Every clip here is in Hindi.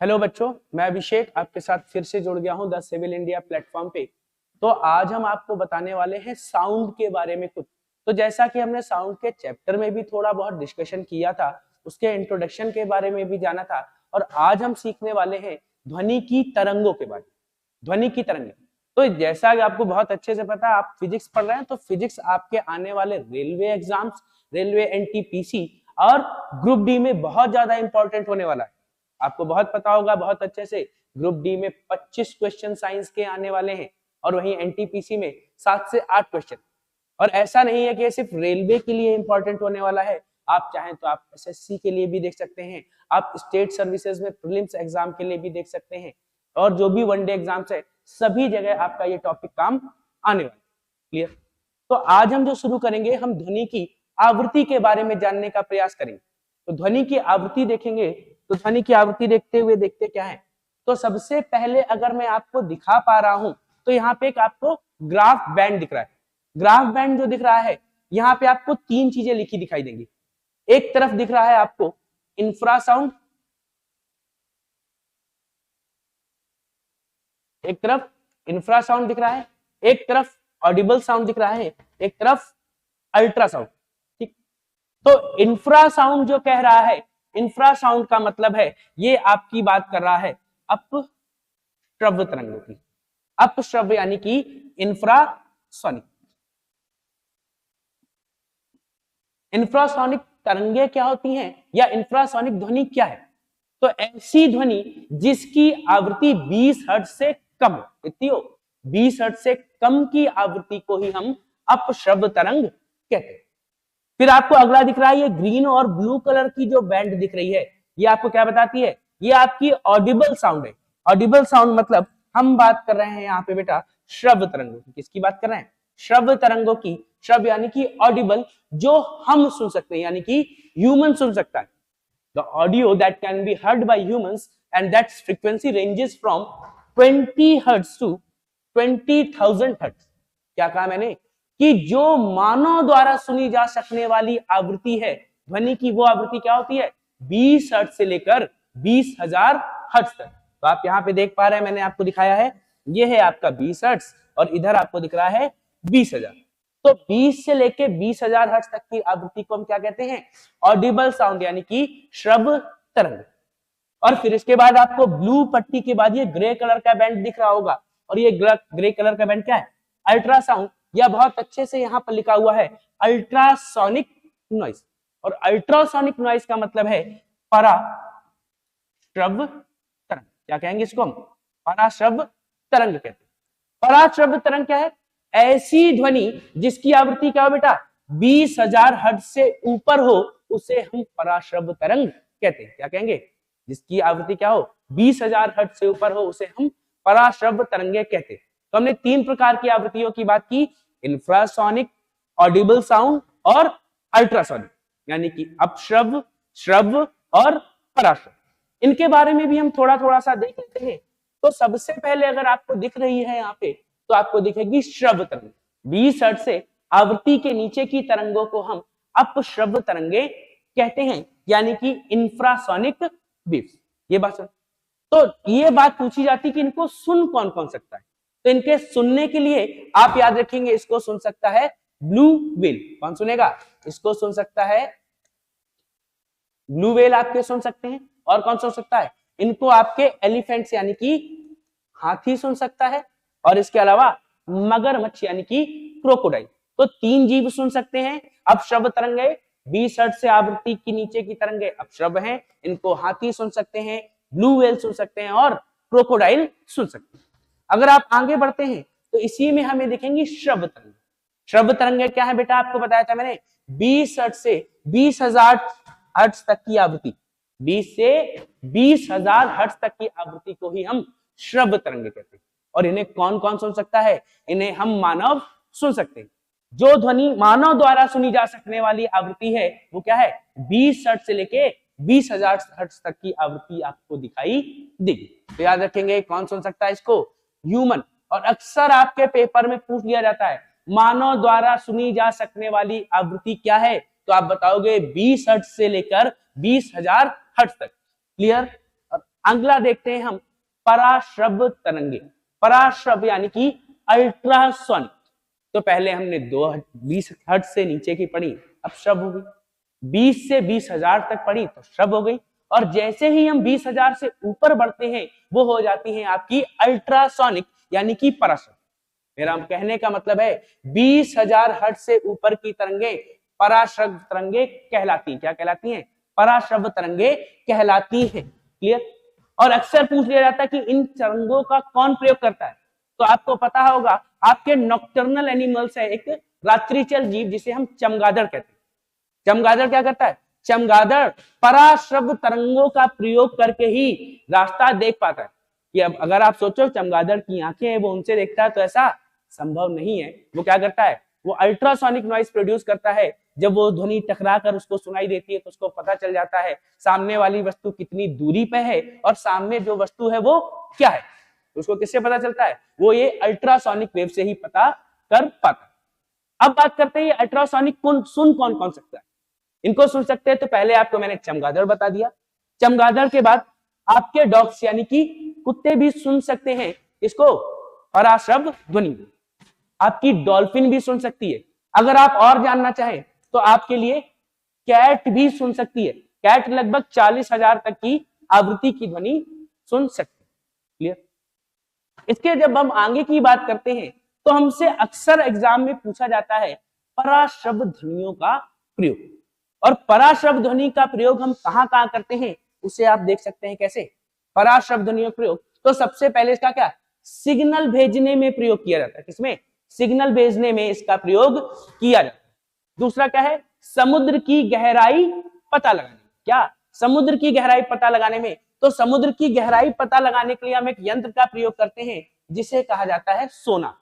हेलो बच्चों, मैं अभिषेक आपके साथ फिर से जुड़ गया हूं द सिविल इंडिया प्लेटफॉर्म पे। तो आज हम आपको बताने वाले हैं साउंड के बारे में कुछ। तो जैसा कि हमने साउंड के चैप्टर में भी थोड़ा बहुत डिस्कशन किया था, उसके इंट्रोडक्शन के बारे में भी जाना था, और आज हम सीखने वाले हैं ध्वनि की तरंगों के बारे में। ध्वनि की तरंगें, तो जैसा कि आपको बहुत अच्छे से पता है, आप फिजिक्स पढ़ रहे हैं, तो फिजिक्स आपके आने वाले रेलवे एग्जाम्स, रेलवे एनटीपीसी और ग्रुप डी में बहुत ज्यादा इंपॉर्टेंट होने वाला है। आपको बहुत पता होगा बहुत अच्छे से, ग्रुप डी में 25 क्वेश्चन साइंस के आने वाले हैं और वहीं एनटीपीसी में 7 से 8 क्वेश्चन। और ऐसा नहीं है कि ये सिर्फ रेलवे के लिए इंपॉर्टेंट होने वाला है, आप चाहें तो आप एसएससी के लिए भी देख सकते हैं, आप स्टेट सर्विसेज में प्रीलिम्स एग्जाम के लिए भी देख सकते हैं, और जो भी वनडे एग्जाम्स है सभी जगह आपका ये टॉपिक काम आने वाला है। क्लियर? तो आज हम जो शुरू करेंगे, हम ध्वनि की आवृत्ति के बारे में जानने का प्रयास करेंगे। तो ध्वनि की आवृत्ति देखेंगे, तो ध्वनि की आवृत्ति देखते हुए देखते क्या है, तो सबसे पहले अगर मैं आपको दिखा पा रहा हूं, तो यहाँ पे एक आपको ग्राफ बैंड दिख रहा है। ग्राफ बैंड जो दिख रहा है, यहाँ पे आपको तीन चीजें लिखी दिखाई देंगी। एक तरफ दिख रहा है आपको इंफ्रासाउंड, एक तरफ इंफ्रासाउंड दिख रहा है, एक तरफ ऑडिबल साउंड दिख रहा है, एक तरफ अल्ट्रासाउंड। ठीक, तो इंफ्रासाउंड जो कह रहा है, इंफ्रासाउंड का मतलब है ये आपकी बात कर रहा है अपश्रव्य तरंगों की। अपश्रव्य यानी कि इंफ्रासोनिक। इंफ्रासोनिक तरंगे क्या होती हैं, या इंफ्रासोनिक ध्वनि क्या है? तो ऐसी ध्वनि जिसकी आवृत्ति 20 हर्ट्ज से कम हो, कितनी हो? 20 हर्ट्ज से कम की आवृत्ति को ही हम अपश्रव्य तरंग कहते हैं। फिर आपको अगला दिख रहा है, ये ग्रीन और ब्लू कलर की जो बैंड दिख रही है, ये आपको क्या बताती है? ये आपकी ऑडिबल साउंड है। ऑडिबल साउंड मतलब हम बात कर रहे हैं यहाँ पे बेटा श्रव्य तरंगों की। किसकी बात कर रहे हैं? श्रव्य तरंगों की। श्रव्य यानी कि ऑडिबल, जो हम सुन सकते हैं, यानी कि ह्यूमन सुन सकता है। The audio that can be heard by humans and that frequency ranges from 20 hertz to 20,000 hertz। क्या कहा मैंने? कि जो मानव द्वारा सुनी जा सकने वाली आवृत्ति है ध्वनि की, वो आवृत्ति क्या होती है? 20 हर्ट्ज से लेकर 20,000 हर्ट्ज तक। तो आप यहाँ पे देख पा रहे हैं, मैंने आपको दिखाया है, ये है आपका 20 हर्ट्ज और इधर आपको दिख रहा है 20,000। तो 20 से लेके 20,000 हर्ट्ज तक की आवृत्ति को हम क्या कहते हैं? ऑडिबल साउंड, यानी कि श्रव्य तरंग। और फिर इसके बाद आपको ब्लू पट्टी के बाद ये ग्रे कलर का बैंड दिख रहा होगा, और ये ग्रे कलर का बैंड क्या है? अल्ट्रासाउंड, या बहुत अच्छे से यहाँ पर लिखा हुआ है अल्ट्रासोनिक नॉइस। और अल्ट्रासोनिक नॉइस का मतलब है पराश्रव्य तरंग। क्या कहेंगे इसको हम? पराश्रव्य तरंग कहते हैं। पराश्रव्य तरंग क्या है? ऐसी ध्वनि जिसकी आवृत्ति क्या हो बेटा? 20,000 हर्ट्ज से ऊपर हो, उसे हम पराश्रव्य तरंग कहते हैं। क्या कहेंगे? जिसकी आवृत्ति क्या हो? 20,000 हर्ट्ज से ऊपर हो, उसे हम पराश्रव्य तरंगे कहते हैं। तो हमने तीन प्रकार की आवृत्तियों की बात की, इंफ्रासोनिक, ऑडिबल साउंड और अल्ट्रासोनिक, यानी कि अपश्रव्य, श्रव्य और पराश्रव्य। इनके बारे में भी हम थोड़ा थोड़ा सा देख लेते हैं। तो सबसे पहले अगर आपको दिख रही है यहाँ पे, तो आपको दिखेगी श्रव्य तरंग। 20 हर्ट्ज से आवृत्ति के नीचे की तरंगों को हम अपश्रव्य तरंगे कहते हैं, यानी कि इंफ्रासोनिक वेव्स। ये बात सुन, तो ये बात पूछी जाती कि इनको सुन कौन कौन सकता है? तो इनके सुनने के लिए आप याद रखेंगे, इसको सुन सकता है ब्लू व्हेल। कौन सुनेगा? इसको सुन सकता है ब्लू व्हेल, आपके सुन सकते हैं। और कौन सुन सकता है? इनको आपके एलिफेंट्स यानी कि हाथी सुन सकता है, और इसके अलावा मगरमच्छ यानी कि क्रोकोडाइल। तो तीन जीव सुन सकते हैं अपश्रव्य तरंगे। 20 हर्ट्ज से आवृत्ति की नीचे की तरंगे अपश्रव्य हैं, इनको हाथी सुन सकते हैं, ब्लू व्हेल सुन सकते हैं और क्रोकोडाइल सुन सकते हैं। अगर आप आगे बढ़ते हैं तो इसी में हमें दिखेंगी श्रव्य तरंगे। श्रव्य तरंगे क्या है बेटा? आपको बताया था मैंने, 20 हर्ट्ज से 20,000 हर्ट्ज तक की आवृत्ति, 20 से 20,000 हर्ट्ज तक की आवृत्ति को ही हम श्रव्य तरंगे कहते हैं। और इन्हें कौन कौन सुन सकता है? इन्हें हम मानव सुन सकते हैं। जो ध्वनि मानव द्वारा सुनी जा सकने वाली आवृत्ति है वो क्या है? 20 हर्ट्ज से लेके 20,000 हर्ट्ज तक की आवृत्ति आपको दिखाई देगी। तो याद रखेंगे कौन सुन सकता है इसको? ह्यूमन। और अक्सर आपके पेपर में पूछ लिया जाता है मानव द्वारा सुनी जा सकने वाली आवृत्ति क्या है, तो आप बताओगे 20 हर्ट्ज से लेकर 20,000 हर्ट्ज तक। क्लियर? अगला देखते हैं हम पराश्रव्य तरंगे। पराश्रव्य यानी कि अल्ट्रासोनिक। तो पहले हमने 20 हर्ट्ज से नीचे की पढ़ी, अब श्रव्य हो गई। 20 से 20,000 तक पढ़ी तो श्रव्य हो गई। और जैसे ही हम 20,000 से ऊपर बढ़ते हैं वो हो जाती हैं आपकी अल्ट्रासोनिक यानी कि पराश्रव्य। मेरा कहने का मतलब है 20,000 हर्ट्ज से ऊपर की तरंगे पराश्रव्य तरंगे कहलाती हैं। क्या कहलाती हैं? पराश्रव्य तरंगे कहलाती हैं। क्लियर? और अक्सर पूछ लिया जाता है कि इन तरंगों का कौन प्रयोग करता है। तो आपको पता होगा, आपके नॉक्टर्नल एनिमल्स है एक रात्रिचल जीव जिसे हम चमगादड़ कहते हैं। चमगादड़ क्या करता है? चमगादड़ पराश्रव्य तरंगों का प्रयोग करके ही रास्ता देख पाता है। कि अब अगर आप सोचो चमगादड़ की आंखें हैं वो उनसे देखता है, तो ऐसा संभव नहीं है। वो क्या करता है? वो अल्ट्रासोनिक नॉइज प्रोड्यूस करता है। जब वो ध्वनि टकरा कर उसको सुनाई देती है तो उसको पता चल जाता है सामने वाली वस्तु कितनी दूरी पे है और सामने जो वस्तु है वो क्या है। उसको किससे पता चलता है? वो ये अल्ट्रासोनिक वेव से ही पता कर पाता है। अब बात करते हैं अल्ट्रासोनिक कौन कौन सकता है। इनको सुन सकते हैं तो पहले आपको मैंने चमगादड़ बता दिया। चमगादड़ के बाद आपके डॉग्स यानी कि कुत्ते भी सुन सकते हैं इसको, पराश्रव्य ध्वनि। आपकी डॉल्फिन भी सुन सकती है। अगर आप और जानना चाहें तो आपके लिए कैट भी सुन सकती है। कैट लगभग 40,000 तक की आवृत्ति की ध्वनि सुन सकती है। क्लियर? इसके जब हम आगे की बात करते हैं तो हमसे अक्सर एग्जाम में पूछा जाता है पराश्रव्य ध्वनियों का प्रयोग। और पराश्रव्य ध्वनि का प्रयोग हम कहां करते हैं उसे आप देख सकते हैं। कैसे पराश्रव्य ध्वनियों का प्रयोग? तो सबसे पहले इसका क्या, सिग्नल भेजने में प्रयोग किया जाता है। किसमें? सिग्नल भेजने में इसका प्रयोग किया जाता है। दूसरा क्या है? समुद्र की गहराई पता लगाने में। क्या? समुद्र की गहराई पता लगाने में। तो समुद्र की गहराई पता लगाने के लिए हम एक यंत्र का प्रयोग करते हैं जिसे कहा जाता है सोनार।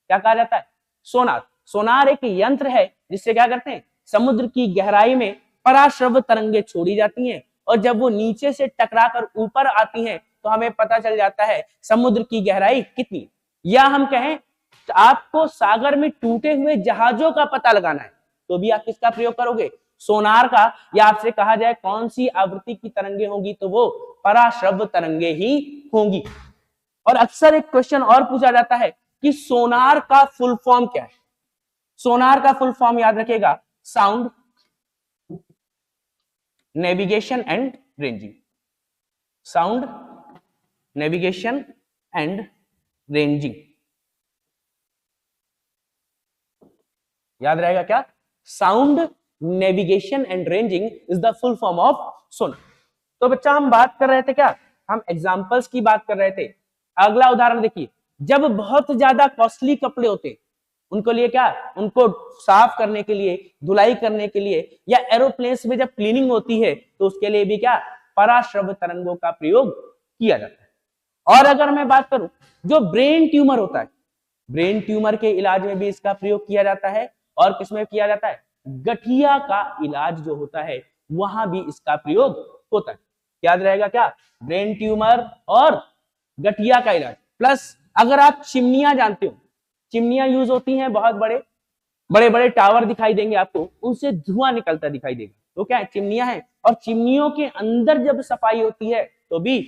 क्या कहा जाता है? सोनार। सोनार एक यंत्र है जिससे क्या करते हैं, समुद्र की गहराई में पराश्रव्य तरंगे छोड़ी जाती हैं और जब वो नीचे से टकराकर ऊपर आती हैं तो हमें पता चल जाता है समुद्र की गहराई कितनी। या हम कहें आपको सागर में टूटे हुए जहाजों का पता लगाना है तो भी आप किसका प्रयोग करोगे? सोनार का। या आपसे कहा जाए कौन सी आवृत्ति की तरंगे होंगी तो वो पराश्रव्य तरंगे ही होंगी। और अक्सर एक क्वेश्चन और पूछा जाता है कि सोनार का फुल फॉर्म क्या है। सोनार का फुल फॉर्म याद रखिएगा, sound navigation and ranging. Sound navigation and ranging. याद रहेगा क्या? Sound navigation and ranging is the full form of sonar. तो बच्चा हम बात कर रहे थे क्या, हम एग्जांपल्स की बात कर रहे थे। अगला उदाहरण देखिए, जब बहुत ज्यादा कॉस्टली कपड़े होते हैं उनको लिए क्या, उनको साफ करने के लिए, धुलाई करने के लिए, या एरोप्लेन्स में जब क्लीनिंग होती है तो उसके लिए भी क्या, पराश्रव्य तरंगों का प्रयोग किया जाता है। और अगर मैं बात करूं जो ब्रेन ट्यूमर होता है, ब्रेन ट्यूमर के इलाज में भी इसका प्रयोग किया जाता है। और किसमें किया जाता है? गठिया का इलाज जो होता है वहां भी इसका प्रयोग होता है। याद रहेगा क्या? ब्रेन ट्यूमर और गठिया का इलाज। प्लस अगर आप चिमनियां जानते हो, चिमनियां यूज होती हैं, बहुत बड़े बड़े टावर दिखाई देंगे आपको, उनसे धुआं निकलता दिखाई देगा, तो क्या है, चिमनियां हैं। और चिमनियों के अंदर जब सफाई होती है तो भी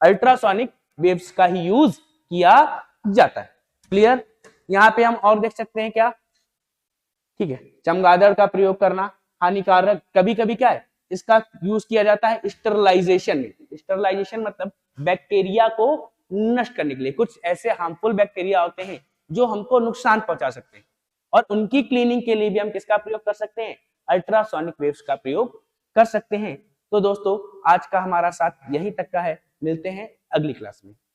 अल्ट्रासोनिक वेव्स का ही यूज किया जाता है। क्लियर? यहां पे हम और देख सकते हैं क्या, ठीक है, चमगादड़ का प्रयोग करना हानिकारक, कभी कभी क्या है इसका यूज किया जाता है स्टरलाइजेशन में। स्टरलाइजेशन मतलब बैक्टीरिया को नष्ट करने के लिए। कुछ ऐसे हार्मफुल बैक्टीरिया होते हैं जो हमको नुकसान पहुंचा सकते हैं और उनकी क्लीनिंग के लिए भी हम किसका प्रयोग कर सकते हैं? अल्ट्रासोनिक वेव्स का प्रयोग कर सकते हैं। तो दोस्तों आज का हमारा साथ यहीं तक का है, मिलते हैं अगली क्लास में।